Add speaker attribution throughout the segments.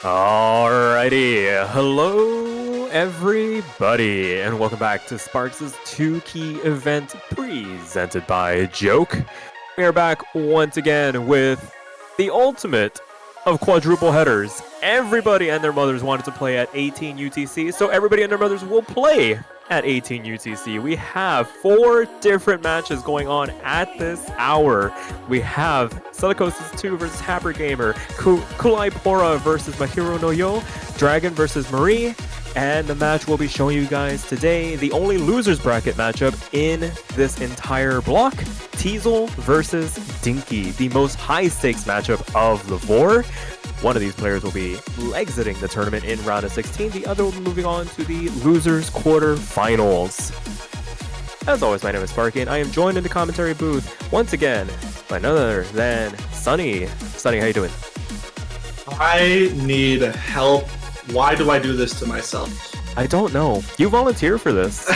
Speaker 1: Alrighty, hello everybody, and welcome back to Sparx's 2-key event presented by Joke. We are back once again with the ultimate of quadruple headers. Everybody and their mothers wanted to play at 18 UTC, so everybody and their mothers will play at 18 UTC. We have 4 different matches going on at this hour. We have Silicosis 2 versus happergamer, Kulai Pora versus Mahiro no Yo, Dragon versus Marie, and the match we'll be showing you guys today, the only losers bracket matchup in this entire block, Teezel versus Dinki, the most high-stakes matchup of the 4. One of these players will be exiting the tournament in round of 16, the other will be moving on to the losers quarterfinals. As always, my name is Sparky, and I am joined in the commentary booth once again by none other than Sunny. Sunny, how you doing?
Speaker 2: I need help. Why do I do this to myself?
Speaker 1: I don't know. You volunteer for this.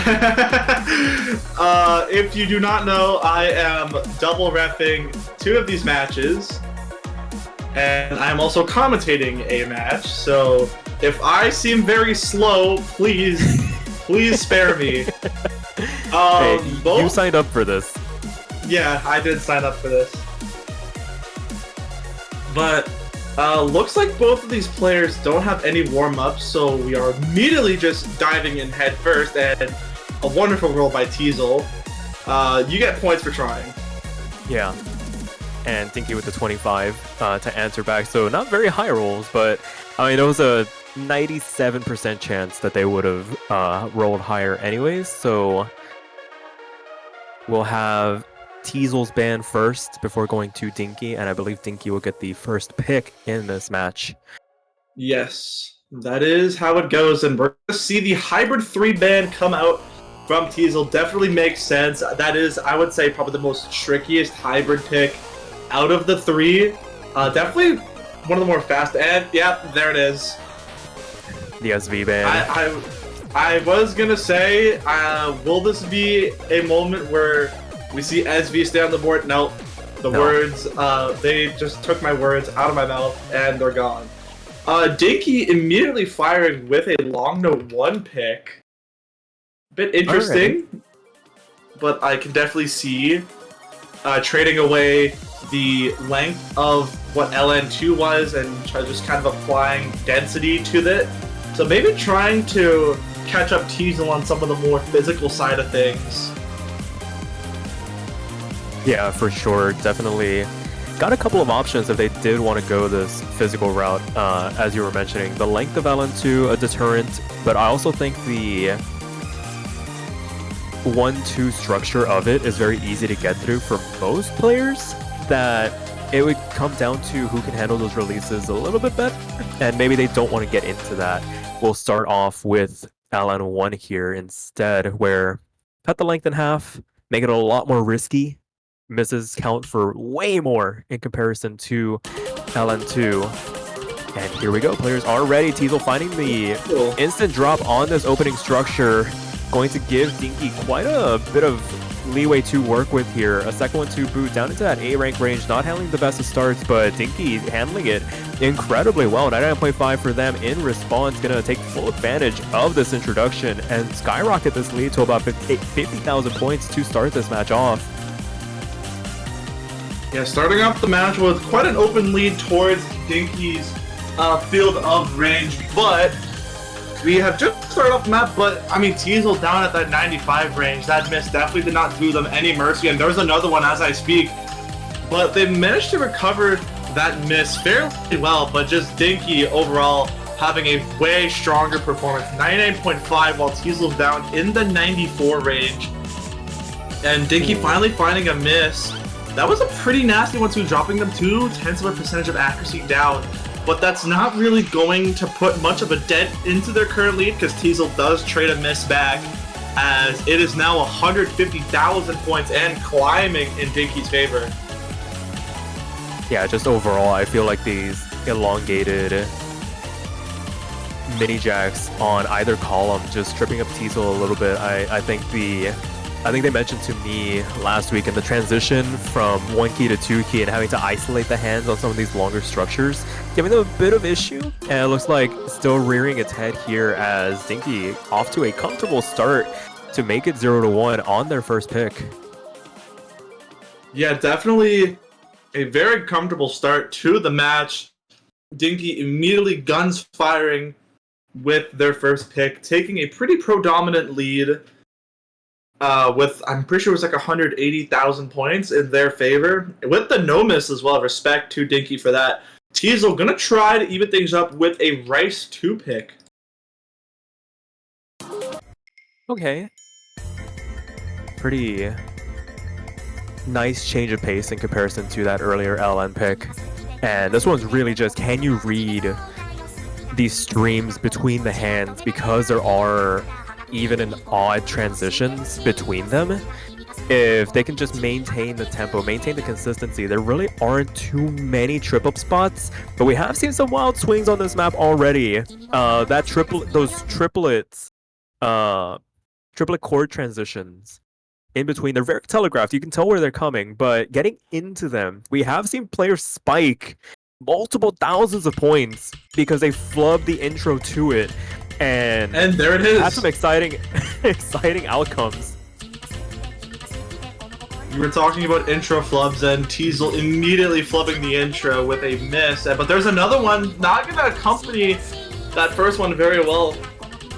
Speaker 2: If you do not know, I am double reffing 2 of these matches, and I'm also commentating a match. So if I seem very slow, please spare me.
Speaker 1: Hey, you signed up for this.
Speaker 2: Yeah, I did sign up for this. But looks like both of these players don't have any warm-ups, so we are immediately just diving in head first, and a wonderful roll by Teezel. You get points for trying.
Speaker 1: Yeah. And Dinki with the 25 to answer back, so not very high rolls, but I mean, there was a 97% chance that they would have rolled higher anyways, so we'll have Teezel's ban first before going to Dinki, and I believe Dinki will get the first pick in this match.
Speaker 2: Yes, that is how it goes, and we're going to see the hybrid 3 ban come out from Teezel. Definitely makes sense. That is, I would say, probably the most trickiest hybrid pick out of the 3. Definitely one of the more fast, and yeah, there it is.
Speaker 1: The SV ban.
Speaker 2: I was going to say, will this be a moment where we see SV stay on the board? No. The words, they just took my words out of my mouth, and they're gone. Dinki immediately firing with a long note 1 pick. Bit interesting, but I can definitely see trading away the length of what LN2 was and just kind of applying density to it. So maybe trying to catch up Teezel on some of the more physical side of things.
Speaker 1: Yeah, for sure. Definitely got a couple of options if they did want to go this physical route, as you were mentioning. The length of LN2, a deterrent, but I also think the 1-2 structure of it is very easy to get through for most players, that it would come down to who can handle those releases a little bit better, and maybe they don't want to get into that. We'll start off with LN1 here instead, where cut the length in half, make it a lot more risky. Misses count for way more in comparison to LN2. And here we go, players are ready. Teezel finding the instant drop on this opening structure, going to give Dinki quite a bit of leeway to work with here. A second 1-2 boot down into that A rank range, not handling the best of starts, but Dinki handling it incredibly well. 99.5 for them in response, gonna take full advantage of this introduction and skyrocket this lead to about 50,000 points to start this match off.
Speaker 2: Yeah, starting off the match with quite an open lead towards Dinki's field of range, but we have just started off the map, but I mean, Teezel down at that 95 range. That miss definitely did not do them any mercy, and there's another one as I speak. But they managed to recover that miss fairly well, but just Dinki overall having a way stronger performance. 99.5 while Teezel's down in the 94 range. And Dinki finally finding a miss. That was a pretty nasty one too, dropping them 0.2% of accuracy down. But that's not really going to put much of a dent into their current lead, because Teezel does trade a miss back, as it is now 150,000 points and climbing in Dinki's favor.
Speaker 1: Yeah, just overall, I feel like these elongated mini jacks on either column just tripping up Teezel a little bit. I think the I think they mentioned to me last week in the transition from 1 key to 2 key and having to isolate the hands on some of these longer structures, giving them a bit of issue. And it looks like still rearing its head here as Dinki off to a comfortable start to make it 0-1 on their first pick.
Speaker 2: Yeah, definitely a very comfortable start to the match. Dinki immediately guns firing with their first pick, taking a pretty predominant lead. With, I'm pretty sure it was like 180,000 points in their favor. With the no miss as well, respect to Dinki for that. Teezel gonna try to even things up with a Rice 2 pick.
Speaker 1: Okay. Pretty nice change of pace in comparison to that earlier LN pick. And this one's really just, can you read these streams between the hands, because there are even in odd transitions between them. If they can just maintain the tempo, maintain the consistency, there really aren't too many trip-up spots, but we have seen some wild swings on this map already. Those triplet chord transitions in between, they're very telegraphed. You can tell where they're coming, but getting into them, we have seen players spike multiple thousands of points because they flubbed the intro to it. And
Speaker 2: there it is.
Speaker 1: Had some exciting outcomes.
Speaker 2: You were talking about intro flubs, and Teezel immediately flubbing the intro with a miss. But there's another one not going to accompany that first one very well.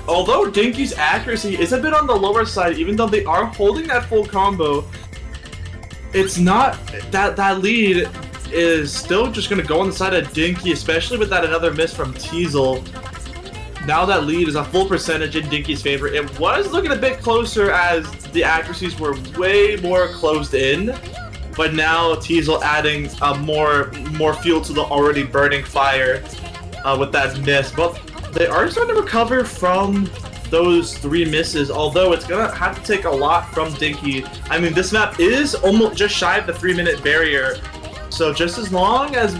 Speaker 2: Although Dinki's accuracy is a bit on the lower side, even though they are holding that full combo, it's not that lead is still just going to go on the side of Dinki, especially with that another miss from Teezel. Now that lead is a full percentage in Dinki's favor. It was looking a bit closer as the accuracies were way more closed in, but now Teezel adding more fuel to the already burning fire with that miss. But they are starting to recover from those 3 misses, although it's gonna have to take a lot from Dinki. I mean, this map is almost just shy of the 3-minute barrier, so just as long as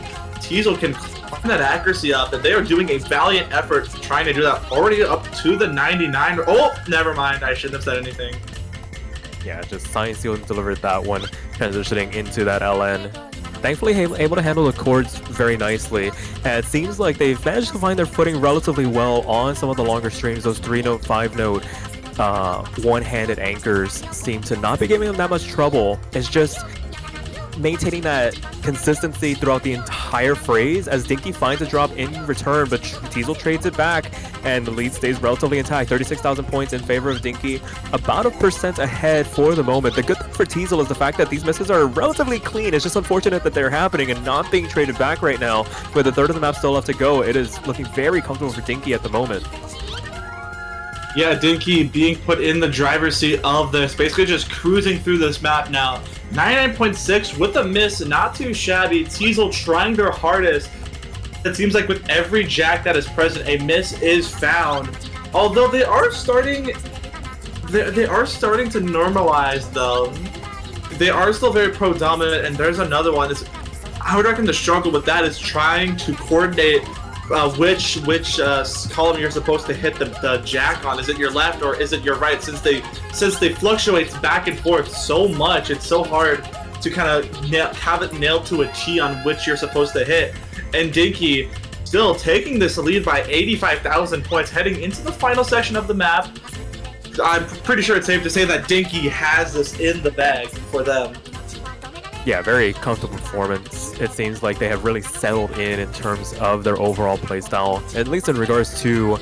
Speaker 2: Teezel can climb that accuracy up, and they are doing a valiant effort trying to do that, already up to the 99. Oh, never mind, I shouldn't have said anything.
Speaker 1: Yeah, just Science Seal delivered that one, transitioning into that LN. Thankfully able to handle the chords very nicely, and it seems like they've managed to find their footing relatively well on some of the longer streams. Those 3-note, 5-note, one-handed anchors seem to not be giving them that much trouble. It's just maintaining that consistency throughout the entire phrase as Dinki finds a drop in return, but Teezel trades it back and the lead stays relatively intact. 36,000 points in favor of Dinki, about 1% ahead for the moment. The good thing for Teezel is the fact that these misses are relatively clean. It's just unfortunate that they're happening and not being traded back right now. With a third of the map still left to go, it is looking very comfortable for Dinki at the moment.
Speaker 2: Yeah, Dinki being put in the driver's seat of this, basically just cruising through this map now. 99.6 with a miss, not too shabby. Teezel trying their hardest. It seems like with every jack that is present, a miss is found. Although they are starting to normalize though. They are still very pro-dominant, and there's another one. I would reckon the struggle with that is trying to coordinate which column you're supposed to hit the jack on. Is it your left or is it your right? Since they fluctuate back and forth so much, it's so hard to kind of have it nailed to a T on which you're supposed to hit. And Dinki still taking this lead by 85,000 points heading into the final section of the map. I'm pretty sure it's safe to say that Dinki has this in the bag for them.
Speaker 1: Yeah, very comfortable performance. It seems like they have really settled in terms of their overall playstyle, at least in regards to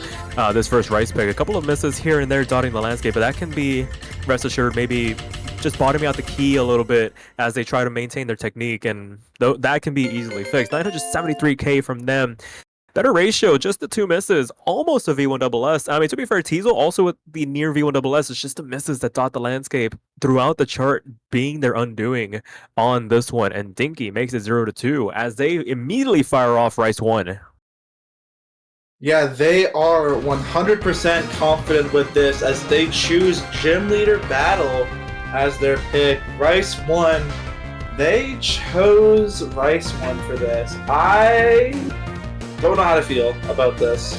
Speaker 1: this first Rice pick. A couple of misses here and there dotting the landscape, but that can be, rest assured, maybe just bottoming out the key a little bit as they try to maintain their technique, and that can be easily fixed. 973k from them. Better ratio, just the 2 misses, almost a V1SS. I mean, to be fair, Teezel also with the near V1SS, it's just the misses that dot the landscape throughout the chart being their undoing on this one. And Dinki makes it 0-2 as they immediately fire off Rice 1.
Speaker 2: Yeah, they are 100% confident with this as they choose Gym Leader Battle as their pick. Rice 1, they chose Rice 1 for this. I don't know how to feel about this.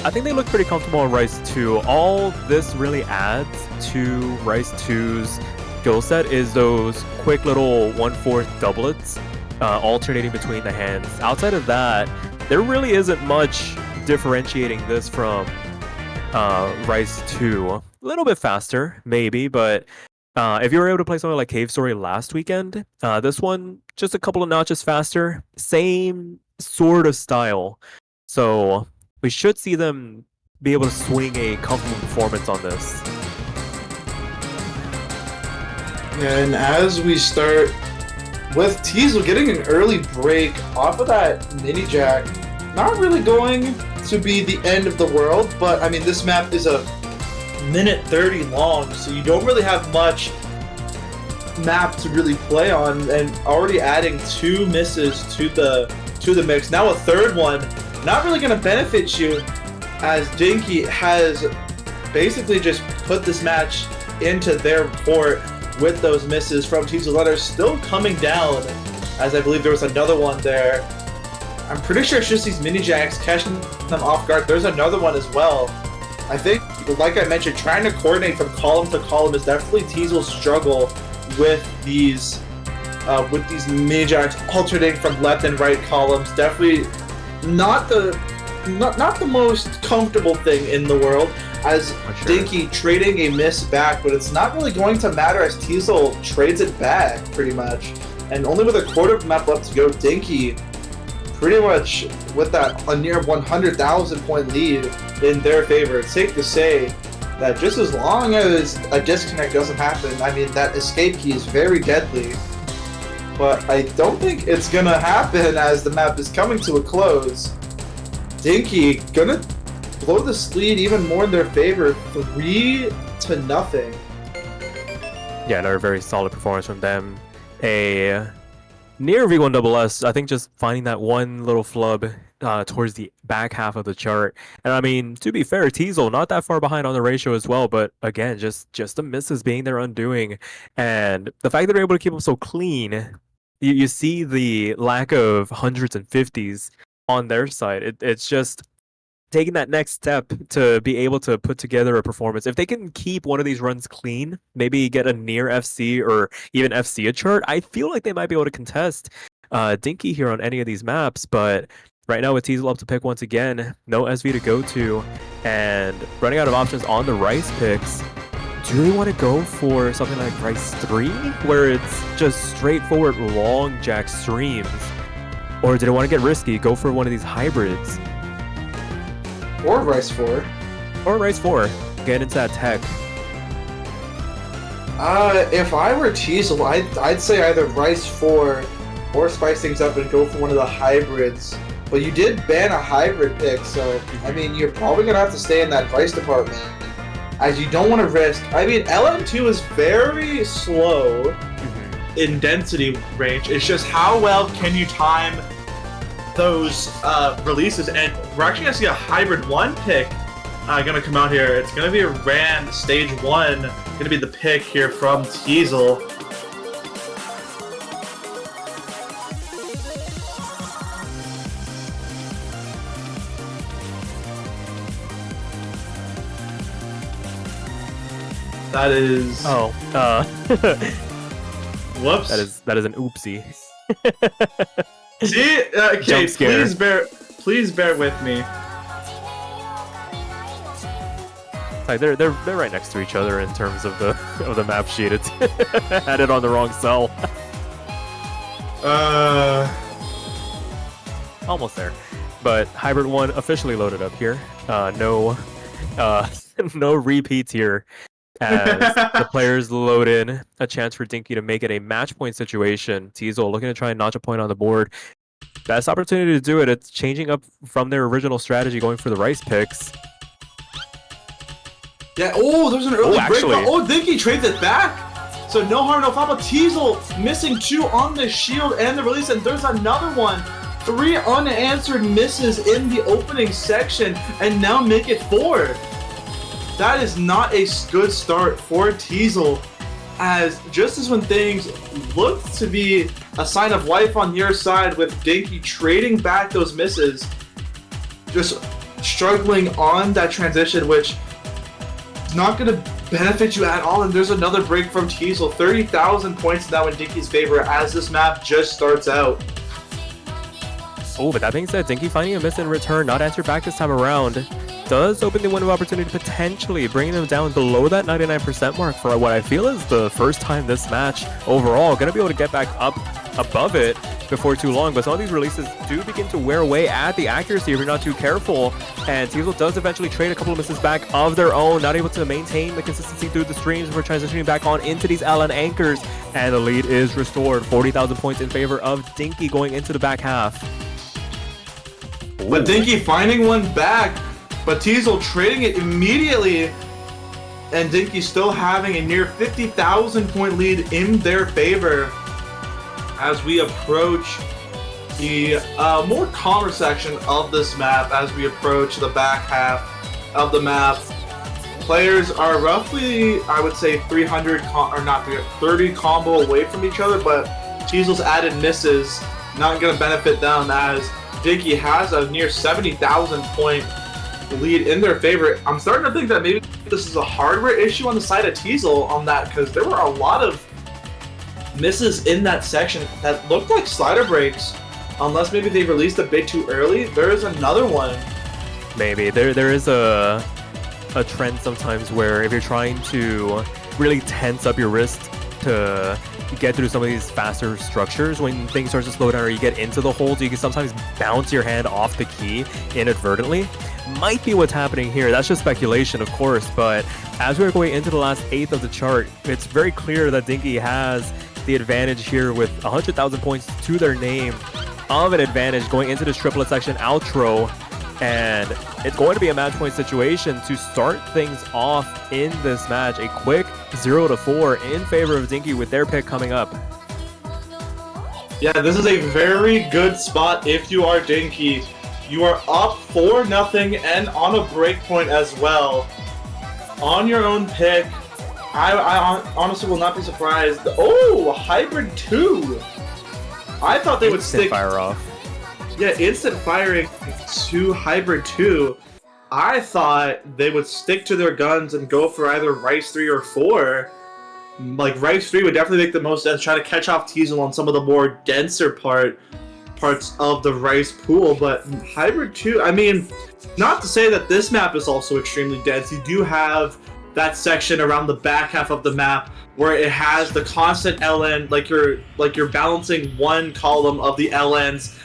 Speaker 1: I think they look pretty comfortable on Rice 2. All this really adds to Rice 2's skill set is those quick little 1/4 doublets alternating between the hands. Outside of that, there really isn't much differentiating this from Rice 2. A little bit faster, maybe, but if you were able to play something like Cave Story last weekend, this one just a couple of notches faster, same sort of style. So we should see them be able to swing a comfortable performance on this.
Speaker 2: Yeah, and as we start with Teezel getting an early break off of that mini jack, not really going to be the end of the world, but I mean, this map is a minute 30 long, so you don't really have much map to really play on, and already adding 2 misses to the mix. Now a third one, not really going to benefit you, as Dinki has basically just put this match into their court with those misses from Teezel that are still coming down, as I believe there was another one there. I'm pretty sure it's just these mini jacks catching them off guard. There's another one as well. I think, like I mentioned, trying to coordinate from column to column is definitely Teezel's struggle with these mini jacks alternating from left and right columns. Definitely not the most comfortable thing in the world, as Dinki trading a miss back, but it's not really going to matter as Teezel trades it back pretty much. And only with a quarter of the map left to go, Dinki pretty much with that a near 100,000 point lead in their favor. It's safe to say that just as long as a disconnect doesn't happen, I mean, that escape key is very deadly. But I don't think it's gonna happen as the map is coming to a close. Dinki gonna blow this lead even more in their favor, 3-0.
Speaker 1: Yeah, another very solid performance from them. A near V1 double S, I think just finding that one little flub towards the back half of the chart. And I mean, to be fair, Teezel not that far behind on the ratio as well, but again, just the misses being their undoing. And the fact that they're able to keep them so clean, you see the lack of hundreds and 50s on their side. It's just taking that next step to be able to put together a performance. If they can keep one of these runs clean, maybe get a near FC or even FC a chart, I feel like they might be able to contest Dinki here on any of these maps. But right now with Teezel up to pick once again, no SV to go to, and running out of options on the Rice picks, do they want to go for something like Rice 3, where it's just straightforward long jack streams? Or do they want to get risky, go for one of these hybrids?
Speaker 2: Or Rice 4.
Speaker 1: Or Rice 4. Get into that tech.
Speaker 2: If I were Teezel, I'd say either Rice 4 or spice things up and go for one of the hybrids. But you did ban a hybrid pick, so I mean, you're probably gonna have to stay in that Rice department, as you don't want to risk. I mean, LM2 is very slow in density range. It's just how well can you time those releases, and we're actually gonna see a hybrid 1 pick gonna come out here. It's gonna be a Rand stage 1, gonna be the pick here from Teezel. That is whoops.
Speaker 1: That is an oopsie.
Speaker 2: See, okay, please bear with me.
Speaker 1: Like they're right next to each other in terms of the map sheet. It's had it on the wrong cell. Almost there, but hybrid 1 officially loaded up here. No repeats here. As the players load in, a chance for Dinki to make it a match point situation. Teezel looking to try and notch a point on the board. Best opportunity to do it. It's changing up from their original strategy, going for the Rice picks.
Speaker 2: Yeah, there's an early break. Dinki trades it back. So no harm, no foul. But Teezel missing 2 on the shield and the release, and there's another one. 3 unanswered misses in the opening section, and now make it 4. That is not a good start for Teezel, as just as when things look to be a sign of life on your side with Dinki trading back those misses, just struggling on that transition, which is not going to benefit you at all. And there's another break from Teezel. 30,000 points now in Dinki's favor as this map just starts out.
Speaker 1: Oh, but that being said, Dinki finding a miss in return, not answered back this time around, does open the window of opportunity, potentially bringing them down below that 99% mark for what I feel is the first time this match overall. Going to be able to get back up above it before too long, but some of these releases do begin to wear away at the accuracy if you're not too careful, and Teezel does eventually trade a couple of misses back of their own, not able to maintain the consistency through the streams before transitioning back on into these LN anchors, and the lead is restored. 40,000 points in favor of Dinki going into the back half. Ooh.
Speaker 2: But Dinki finding one back, but Teezel trading it immediately, and Dinki still having a near 50,000 point lead in their favor as we approach the more calmer section of this map. As we approach the back half of the map, players are roughly, I would say, 30 combo away from each other, but Teezel's added misses not going to benefit them as Dinki has a near 70,000 point lead in their favor. I'm starting to think that maybe this is a hardware issue on the side of Teezel on that, because there were a lot of misses in that section that looked like slider breaks, unless maybe they released a bit too early. There is another one.
Speaker 1: Maybe there is a trend sometimes where if you're trying to really tense up your wrist to get through some of these faster structures, when things start to slow down or you get into the holds, you can sometimes bounce your hand off the key inadvertently. Might be what's happening here. That's just speculation, of course, but as we're going into the last eighth of the chart, it's very clear that Dinki has the advantage here with 100,000 points to their name of an advantage going into this triplet section outro, and it's going to be a match point situation to start things off in this match. A quick 0-4 in favor of Dinki with their pick coming up.
Speaker 2: Yeah, this is a very good spot if you are Dinki. You are up 4-0 and on a break point as well. On your own pick, I honestly will not be surprised. Oh, Hybrid 2! I thought they would stick...
Speaker 1: fire off.
Speaker 2: Yeah, instant firing to Hybrid 2. I thought they would stick to their guns and go for either Rice 3 or 4. Like, Rice 3 would definitely make the most sense, try to catch off Teezel on some of the more denser parts of the Rice pool, but Hybrid 2, I mean, not to say that this map is also extremely dense. You do have that section around the back half of the map where it has the constant LN, like you're balancing one column of the LNs,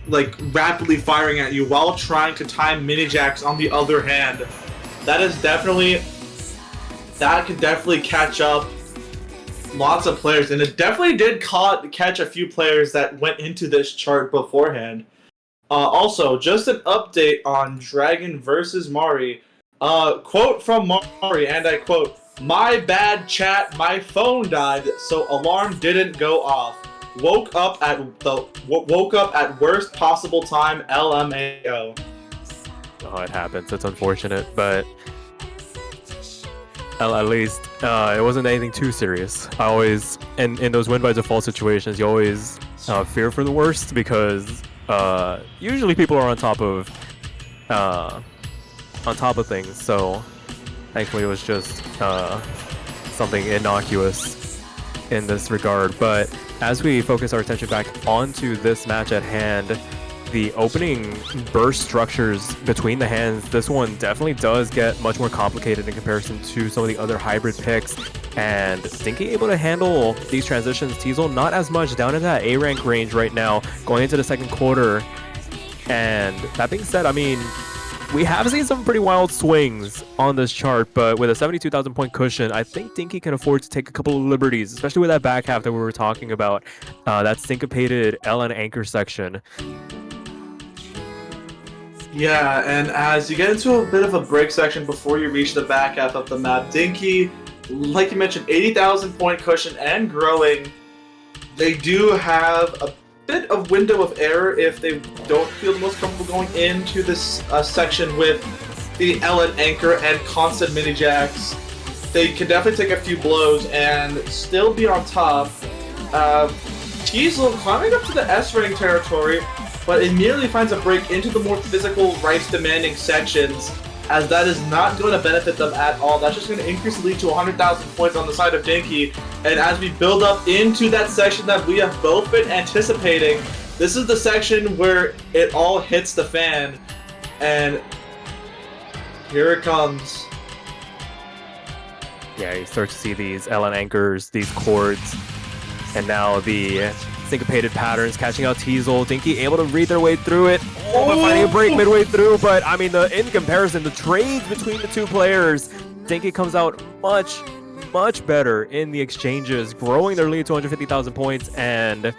Speaker 2: like rapidly firing at you while trying to time mini jacks on the other hand. That could definitely catch up lots of players, and it definitely did catch a few players that went into this chart beforehand. Also, just an update on Dragon versus Mari. Quote from Mari, and I quote, "My bad chat, my phone died, so alarm didn't go off. Woke up at worst possible time, LMAO."
Speaker 1: Oh, it happens. It's unfortunate, but at least it wasn't anything too serious. I always, in those win by default situations, you always fear for the worst, because usually people are on top of things. So thankfully it was just something innocuous in this regard. But as we focus our attention back onto this match at hand, the opening burst structures between the hands, this one definitely does get much more complicated in comparison to some of the other hybrid picks, and Dinki able to handle these transitions. Teezel not as much, down in that A rank range right now going into the second quarter. And that being said, I mean, we have seen some pretty wild swings on this chart, but with a 72,000 point cushion, I think Dinki can afford to take a couple of liberties, especially with that back half that we were talking about, that syncopated LN anchor section.
Speaker 2: Yeah, and as you get into a bit of a break section before you reach the back half of the map, Dinki, like you mentioned, 80,000 point cushion and growing. They do have a bit of window of error if they don't feel the most comfortable going into this section with the LN anchor and constant mini jacks. They can definitely take a few blows and still be on top. Teezel climbing up to the S rank territory. but immediately finds a break into the more physical, rights-demanding sections, as that is not going to benefit them at all. That's just going to increase the lead to 100,000 points on the side of Dinki. And as we build up into that section that we have both been anticipating, this is the section where it all hits the fan. And here it comes.
Speaker 1: Yeah, you start to see these LN anchors, these chords, and now the syncopated patterns catching out Teezel. Dinki able to read their way through it. Oh, but finding a break midway through. But I mean, in comparison, the trades between the two players, Dinki comes out much better in the exchanges, growing their lead to 250,000 points. And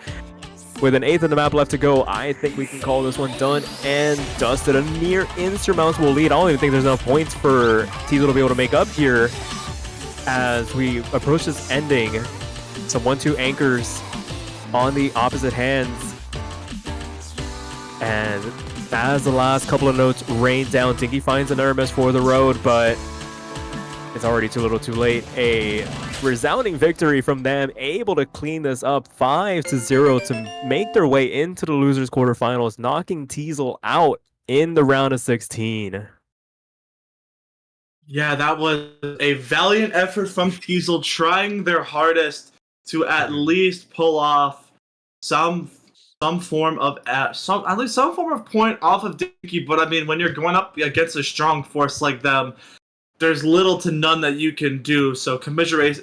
Speaker 1: with an eighth of the map left to go, I think we can call this one done and dusted. A near insurmountable lead. I don't even think there's enough points for Teezel to be able to make up here as we approach this ending. Some 1-2 anchors on the opposite hands. And as the last couple of notes rain down, Dinki finds an Hermes for the road, but it's already too little too late. A resounding victory from them, able to clean this up 5-0 to make their way into the losers quarterfinals, knocking Teezel out in the round of 16.
Speaker 2: Yeah, that was a valiant effort from Teezel, trying their hardest to at least pull off some form of at least some form of point off of Dinki. But I mean, when you're going up against a strong force like them, there's little to none that you can do. So commiserations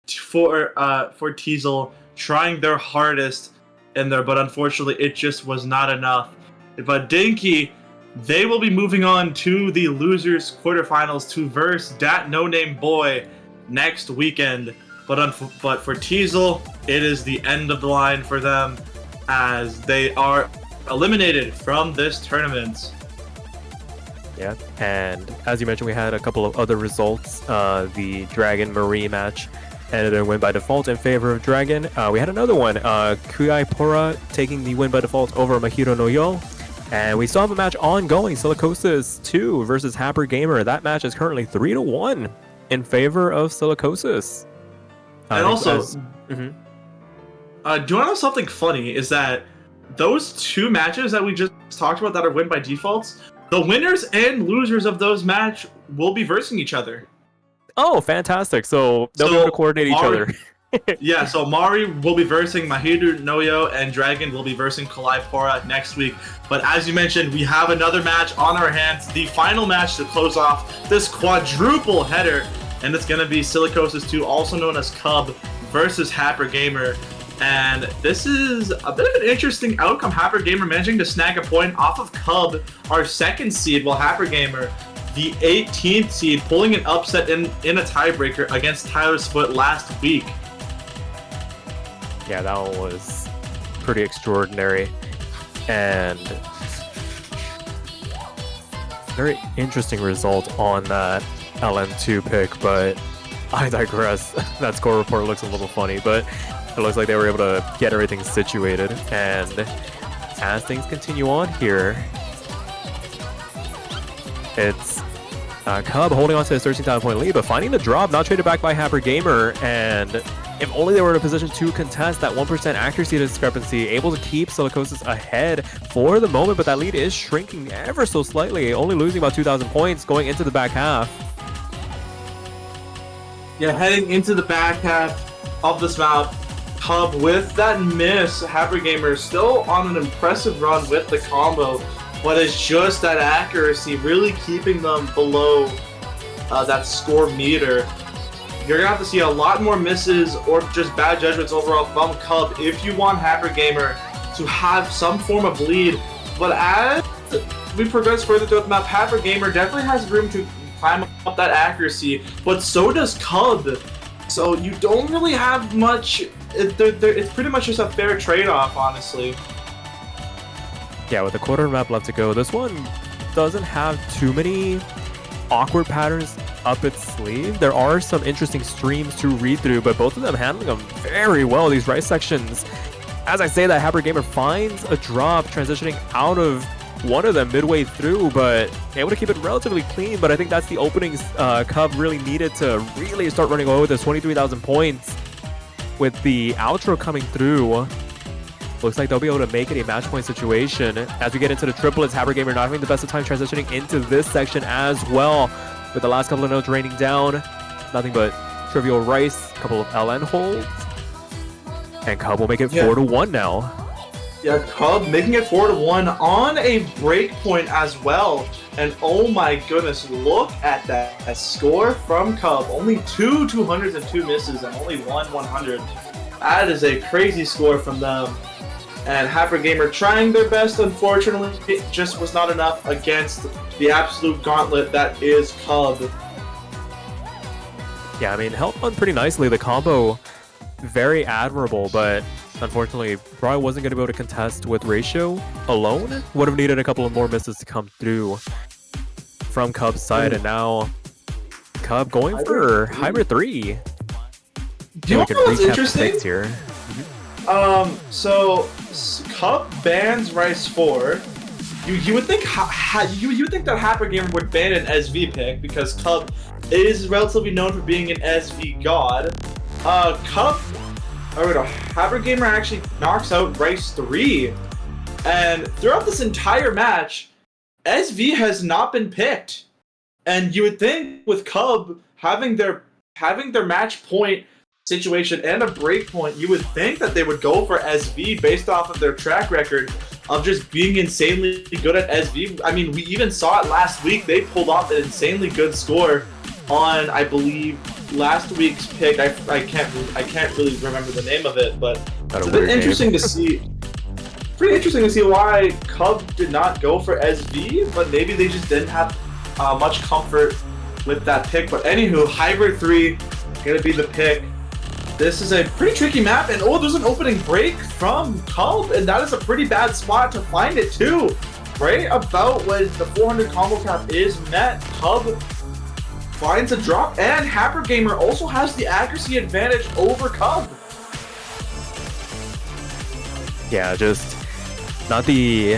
Speaker 2: for Teezel trying their hardest in there, but unfortunately it just was not enough. But Dinki, they will be moving on to the losers quarterfinals to verse that no-name boy next weekend. But for Teezel, it is the end of the line for them, as they are eliminated from this tournament.
Speaker 1: Yeah, and as you mentioned, we had a couple of other results. The Dragon Marie match ended in win by default in favor of Dragon. We had another one, Kuai Pora taking the win by default over Mahiro no Yo. And we still have a match ongoing, Silicosis 2 versus happergamer. That match is currently 3-1 in favor of Silicosis.
Speaker 2: And also, do you want to know something funny? Is that those two matches that we just talked about that are win by defaults, the winners and losers of those matches will be versing each other.
Speaker 1: Oh, fantastic. So they'll be able to coordinate each other.
Speaker 2: Yeah, so Mari will be versing Mahiro no Yo, and Dragon will be versing Kuai Pora next week. But as you mentioned, we have another match on our hands, the final match to close off this quadruple header, and it's going to be Silicosis 2, also known as Cub, versus happergamer. And this is a bit of an interesting outcome. happergamer managing to snag a point off of Cub, our second seed, while happergamer, the 18th seed, pulling an upset in a tiebreaker against Tyler's Foot last week.
Speaker 1: Yeah, that one was pretty extraordinary. And very interesting result on that LN2 pick, but I digress. That score report looks a little funny, but it looks like they were able to get everything situated. And as things continue on here, it's Cub holding on to his 13,000 point lead, but finding the drop, not traded back by happergamer. And if only they were in a position to contest that 1% accuracy discrepancy, able to keep Silicosis ahead for the moment, but that lead is shrinking ever so slightly, only losing about 2,000 points going into the back half.
Speaker 2: Yeah, heading into the back half of this map, Cub with that miss, happergamer still on an impressive run with the combo, but it's just that accuracy really keeping them below that score meter. You're going to have to see a lot more misses or just bad judgments overall from Cub if you want happergamer to have some form of lead. But as we progress further throughout the map, happergamer definitely has room to climb up that accuracy, but so does Cub. So you don't really have much. It's pretty much just a fair trade-off, honestly.
Speaker 1: Yeah, with a quarter of the map left to go, this one doesn't have too many awkward patterns up its sleeve. There are some interesting streams to read through, but both of them handling them very well. These right sections, as I say that, happergamer finds a drop transitioning out of one of them midway through, but able to keep it relatively clean. But I think that's the openings Cub really needed to really start running away with this 23,000 points with the outro coming through. Looks like they'll be able to make it a match point situation. As we get into the triplets, happergamer not having the best of time transitioning into this section as well. With the last couple of notes raining down, nothing but trivial rice, a couple of LN holds. And Cub will make it 4-1 now.
Speaker 2: Yeah, Cub making it 4-1 on a break point as well. And oh my goodness, look at that score from Cub. Only 2 200s and 2 misses and only 1 100. That is a crazy score from them. And happergamer trying their best, unfortunately, it just was not enough against the absolute gauntlet that is Cub.
Speaker 1: Yeah, I mean, held on pretty nicely. The combo, very admirable, but unfortunately, probably wasn't going to be able to contest with ratio alone. Would have needed a couple of more misses to come through from Cub's side, and now Cub going for Hybrid 3.
Speaker 2: Do you know what's interesting?
Speaker 1: Here.
Speaker 2: So Cub bans Rice 4. You would think you would think that happergamer would ban an SV pick because Cub is relatively known for being an SV god. Happergamer actually knocks out Rice 3, and throughout this entire match, SV has not been picked. And you would think with Cub having their match point situation and a break point, you would think that they would go for SV based off of their track record of just being insanely good at SV. I mean, we even saw it last week. They pulled off an insanely good score on, I believe, last week's pick. I can't really remember the name of it, but it's a bit interesting to see. Pretty interesting to see why Cub did not go for SV, but maybe they just didn't have much comfort with that pick. But anywho, Hybrid 3 gonna be the pick. This is a pretty tricky map, and oh, there's an opening break from Cub, and that is a pretty bad spot to find it too. Right about when the 400 combo cap is met, Cub finds a drop, and happergamer also has the accuracy advantage over Cub.
Speaker 1: Yeah, just not the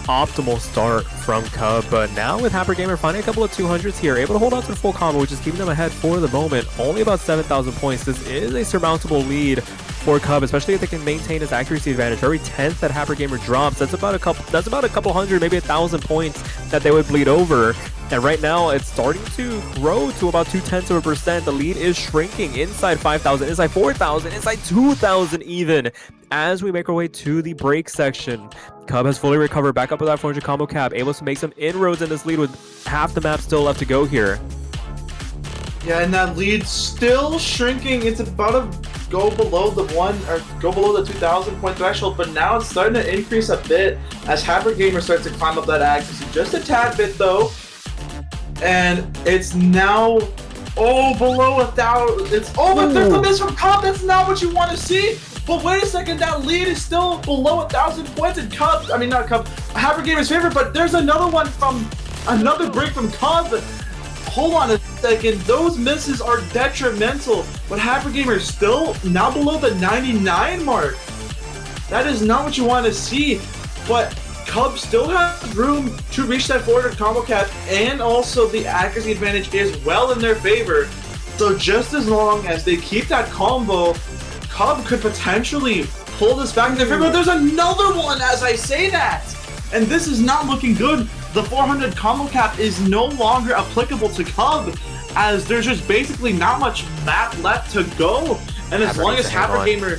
Speaker 1: optimal start from Cub, but now with happergamer finding a couple of 200s here, able to hold on to the full combo, which is keeping them ahead for the moment. Only about 7,000 points. This is a surmountable lead for Cub, especially if they can maintain his accuracy advantage. For every 10th that happergamer drops, that's about a couple hundred, maybe 1,000 points that they would bleed over. And right now, it's starting to grow to about 0.2%. The lead is shrinking inside 5,000, inside 4,000, inside 2,000 even. As we make our way to the break section, Cub has fully recovered, back up with that 400 combo cap, able to make some inroads in this lead with half the map still left to go here.
Speaker 2: Yeah, and that lead still shrinking. It's about to go below the 2,000 point threshold, but now it's starting to increase a bit as happergamer starts to climb up that accuracy just a tad bit though. And it's now below 1,000. It's but there's the miss from Cub. That's not what you want to see. But wait a second, that lead is still below 1,000 points, and happergamer's favorite. But there's another one from another break from Cub. Hold on a second, those misses are detrimental. But happergamer is still now below the 99 mark. That is not what you want to see. But Cub still has room to reach that 400 combo cap, and also the accuracy advantage is well in their favor. So just as long as they keep that combo, Cub could potentially pull this back in their favor. But there's another one as I say that, and this is not looking good. The 400 combo cap is no longer applicable to Cub, as there's just basically not much map left to go. And as long as happergamer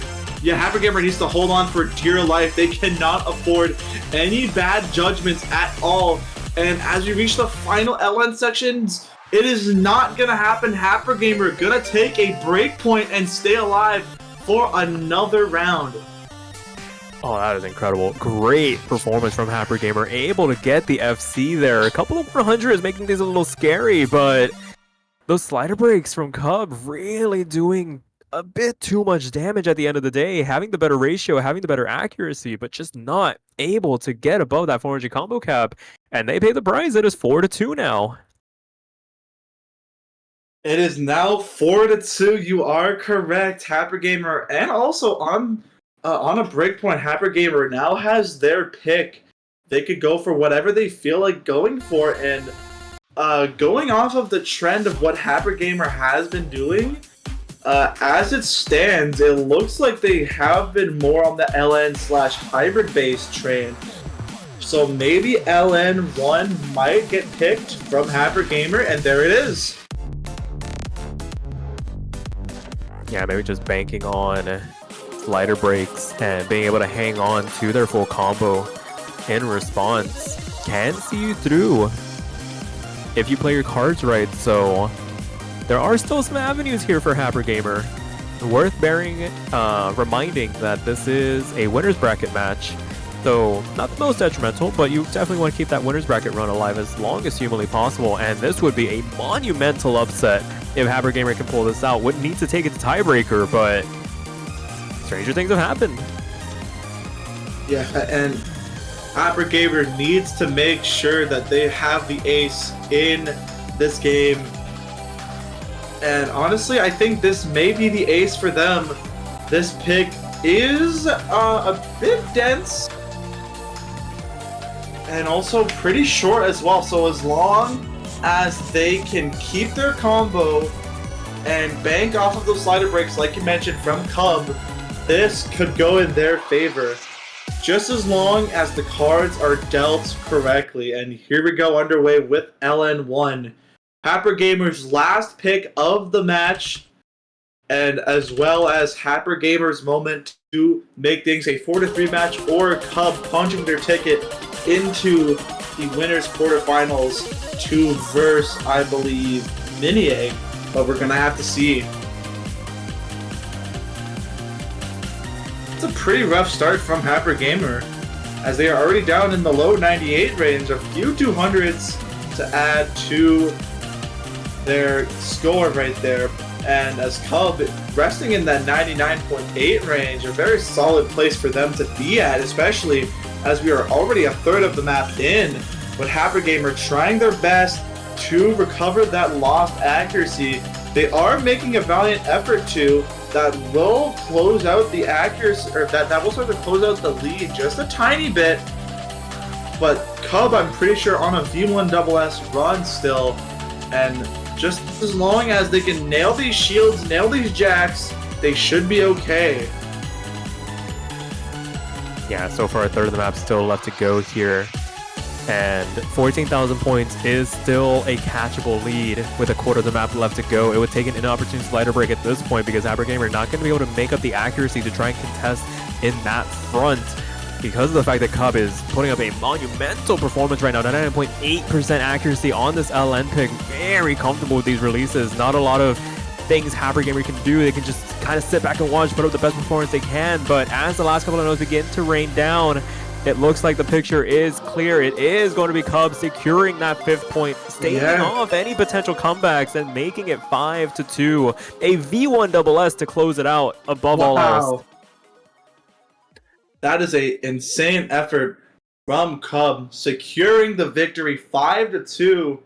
Speaker 2: needs to hold on for dear life. They cannot afford any bad judgments at all. And as we reach the final LN sections, it is not gonna happen. Happergamer gonna take a break point and stay alive for another round.
Speaker 1: Oh, that is incredible. Great performance from happergamer. Able to get the FC there. A couple of 400s making things a little scary, but those slider breaks from Cub really doing a bit too much damage at the end of the day. Having the better ratio, having the better accuracy, but just not able to get above that 400 combo cap. And they pay the price. It is 4-2 now.
Speaker 2: It is now 4-2. You are correct, happergamer, and also on a breakpoint, happergamer now has their pick. They could go for whatever they feel like going for, and going off of the trend of what happergamer has been doing, As it stands, it looks like they have been more on the LN/hybrid-based train. So maybe LN1 might get picked from happergamer, and there it is.
Speaker 1: Yeah, maybe just banking on slider breaks and being able to hang on to their full combo in response can see you through if you play your cards right. So there are still some avenues here for happergamer. Worth reminding that this is a winner's bracket match. So not the most detrimental, but you definitely want to keep that winner's bracket run alive as long as humanly possible. And this would be a monumental upset if happergamer can pull this out. Wouldn't need to take it to tiebreaker, but stranger things have happened.
Speaker 2: Yeah, and happergamer needs to make sure that they have the ace in this game. And honestly, I think this may be the ace for them. This pick is a bit dense and also pretty short as well. So as long as they can keep their combo and bank off of those slider breaks, like you mentioned, from Cub, this could go in their favor. Just as long as the cards are dealt correctly. And here we go underway with LN1. happergamer's last pick of the match, and as well as happergamer's moment to make things a 4-3 match, or Cub punching their ticket into the winners quarterfinals to verse, I believe, Mania. But we're gonna have to see. It's a pretty rough start from happergamer, as they are already down in the low 98 range. A few 200s to add to their score right there. And as Cub resting in that 99.8 range, a very solid place for them to be at, especially as we are already a third of the map in, with happergamer trying their best to recover that lost accuracy. They are making a valiant effort to, that will close out the accuracy, or that will start to close out the lead just a tiny bit. But Cub, I'm pretty sure, on a V1SS run still, and just as long as they can nail these shields, nail these jacks, they should be okay.
Speaker 1: Yeah, so far a third of the map still left to go here. And 14,000 points is still a catchable lead with a quarter of the map left to go. It would take an inopportune slider break at this point because happergamer are not going to be able to make up the accuracy to try and contest in that front, because of the fact that Cub is putting up a monumental performance right now. 99.8% accuracy on this LN pick. Very comfortable with these releases. Not a lot of things happergamer can do. They can just kind of sit back and watch, put up the best performance they can. But as the last couple of nodes begin to rain down, it looks like the picture is clear. It is going to be Cub securing that 5th point, staving off any potential comebacks and making it 5-2. A V1SS to close it out above all else.
Speaker 2: That is a insane effort from Cub, securing the victory 5-2.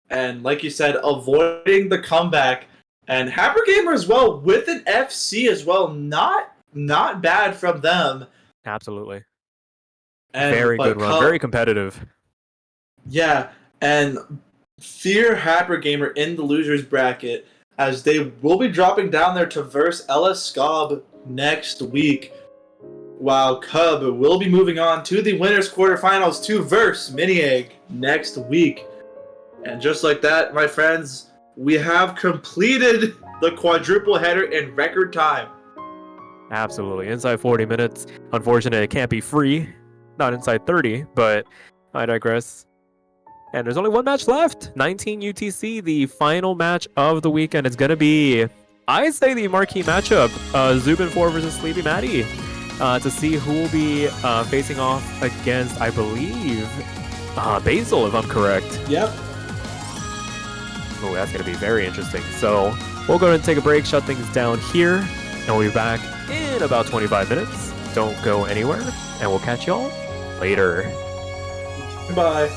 Speaker 2: And like you said, avoiding the comeback. And happergamer as well, with an FC as well. Not bad from them.
Speaker 1: Absolutely.
Speaker 2: And,
Speaker 1: very good run, very competitive.
Speaker 2: Yeah, and fear happergamer in the losers bracket, as they will be dropping down there to verse LS Scob next week, while Cub will be moving on to the winners quarterfinals to verse Miniegg next week. And just like that, my friends, we have completed the quadruple header in record time.
Speaker 1: Absolutely, inside 40 minutes. Unfortunately, it can't be free. Not inside 30, but I digress. And there's only one match left. 19 UTC, the final match of the weekend. It's going to be, I'd say, the marquee matchup. Zubin 4 versus Sleepy Matty. To see who will be facing off against, I believe, Basil, if I'm correct.
Speaker 2: Yep.
Speaker 1: Oh, that's going to be very interesting. So we'll go ahead and take a break, shut things down here, and we'll be back in about 25 minutes. Don't go anywhere, and we'll catch y'all later.
Speaker 2: Bye.